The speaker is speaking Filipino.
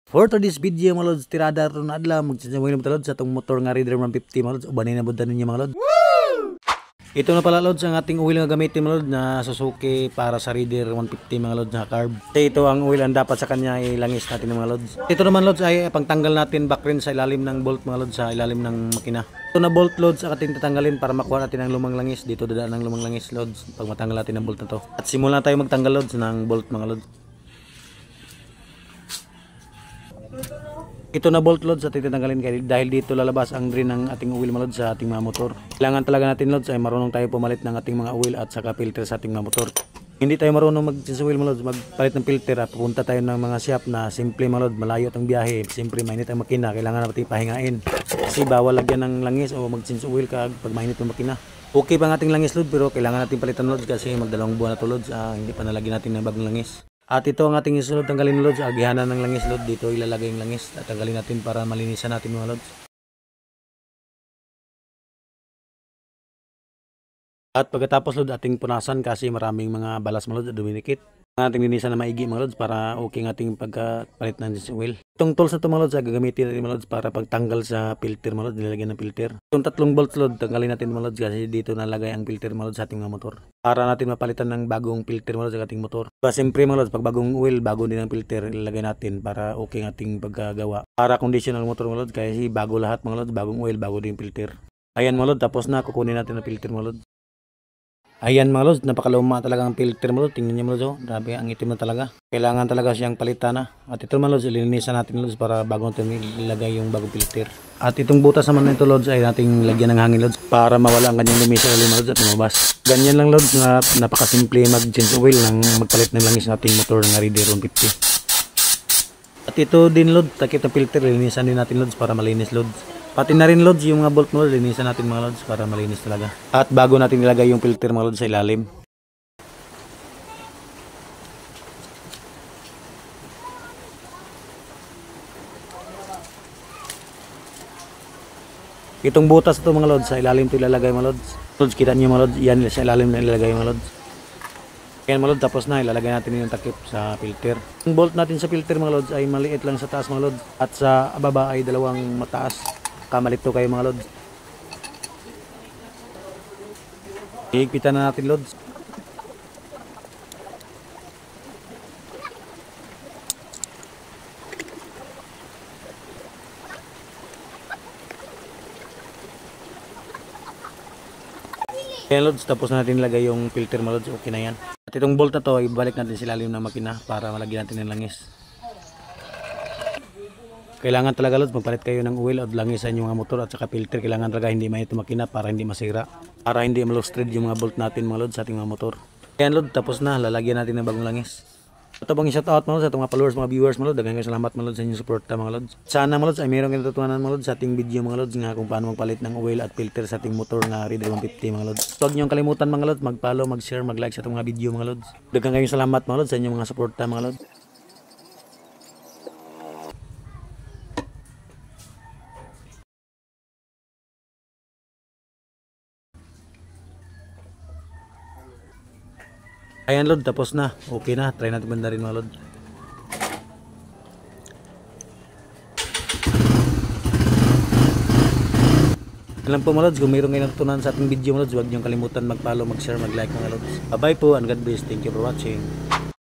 For today's video mga lods, tirada ron adlaw magsisimula mo lods sa tong motor nga Raider 150 mga lods. Ubanin na buddan ninyo mga lods. Ito na pala lods ang ating oil nga gamitin mga lods na Suzuki para sa Raider 150 mga lods na carb. Ito ang oil ang dapat sa kanya ilangis natin mga lods. Ito naman lods ay pangtanggal natin back rin sa ilalim ng bolt mga lods, sa ilalim ng makina. Ito na bolt lods ang ating tatanggalin para makuha natin ang lumang langis. Dito dadaan ang lumang langis lods pag matanggal natin ang bolt na to. At simulan tayo magtanggal lods ng bolt mga lods. Ito na bolt loads at itatanggalin dahil dito lalabas ang drain ng ating oil mga loads sa ating mga motor. Kailangan talaga natin loads ay marunong tayo pumalit ng ating mga oil at saka filter sa ating mga motor. Hindi tayo marunong mag-change oil mga loads, magpalit ng filter at pupunta tayo ng mga shop na simple mga loads, malayo ang biyahe, simple mainit ang makina, kailangan natin pahingain. Kasi bawal lagyan ng langis o mag-change oil pag mainit ang makina. Okay pa ang ating langis load pero kailangan natin palitan loads kasi magdalawang buwan na to loads, hindi pa nalagyan natin ng bagong langis. At ito ang ating isunod tanggalin loads, agihanan ng langis load, dito ilalagay yung langis at tanggalin natin para malinisan natin mga loads. At pagkatapos load ating punasan kasi maraming mga balas mga loads at duminikit. Ang ating linisan na maigi mga loads para okay ang ating pagpalit ng oil. Itong tools na ito mga loads gagamitin natin mga loads para pagtanggal sa filter mga loads, nilagyan ng filter. Itong tatlong bolts load tanggalin natin mga loads kasi dito nalagay ang filter mga loads sa ating mga motor. Para natin mapalitan ng bagong filter mga loads sa ating motor. Siyempre mga loads pag bagong oil, bago din ang filter ilalagay natin para okay ang ating pagkagawa. Para condition ng motor mga loads kasi bago lahat mga loads, bagong oil, bago din filter. Ayan mga loads, tapos na kukunin natin ang filter mga loads. Ayan mga lods, napakaluma talaga ang filter mga lods. Tingnan nyo mga lods, oh, grabe ang itim na talaga. Kailangan talaga siyang palitan na. At ito mga lods, ilinisan natin lods para bago natin ilagay yung bagong filter. At itong butas naman nito lods ay nating lagyan ng hangin lods para mawala ang kanyang lumi sa ilalim mga lods at lumabas. Ganyan lang lods, na napakasimple mag-change oil ng magpalit ng langis nating motor ng Raider 150. At ito din lods, takip ng filter, ilinisan din natin lods para malinis lods. Pati na rin loads yung mga bolt mo, linisan natin mga loads para malinis talaga. At bago natin ilagay yung filter mga loads sa ilalim. Itong butas ito mga loads, sa ilalim ito ilalagay mga loads. Loads, kita nyo mga loads, yan sa ilalim na ilalagay mga loads. Yan mga loads, tapos na ilalagay natin yung takip sa filter. Yung bolt natin sa filter mga loads ay maliit lang sa taas mga loads. At sa baba ay dalawang mataas. Kamalito kayo mga loads. Higpitan na natin loads. Ayan loads, tapos na natin ilagay yung filter mga loads. Okay na yan. At itong bolt na to, ibalik natin sa ilalim ng makina para malagyan natin ng langis. Kailangan talaga loads, magpalit kayo ng oil at langis sa inyong mga motor at saka filter. Kailangan talaga hindi mainit ang makina para hindi masira. Para hindi ma-lost thread yung mga bolt natin mga loads sa ating mga motor. Ayan load, tapos na, lalagyan natin ng bagong langis. Ito bang i-shout out mga loads sa itong mga followers, mga viewers mga loads. Daghang kayo salamat mga loads sa inyong suporta mga loads. Sana mga loads ay mayroong kayo natutunan mga loads sa ating video mga loads nga kung paano magpalit ng oil at filter sa ating motor na Raider 150 mga loads. Huwag niyong kalimutan mga loads, mag-follow, mag-share, mag-like sa itong mga video mga loads. Daghang kayo salamat mga loads sa inyong mga suporta mga loads. Ayan load, tapos na. Okay na. Try natin banda rin mga load. Alam po mga loads, kung mayroong kayo natutunan sa ating video mga loads, huwag niyong kalimutan mag-follow, mag-share, mag-like mga loads. Bye bye po and God bless. Thank you for watching.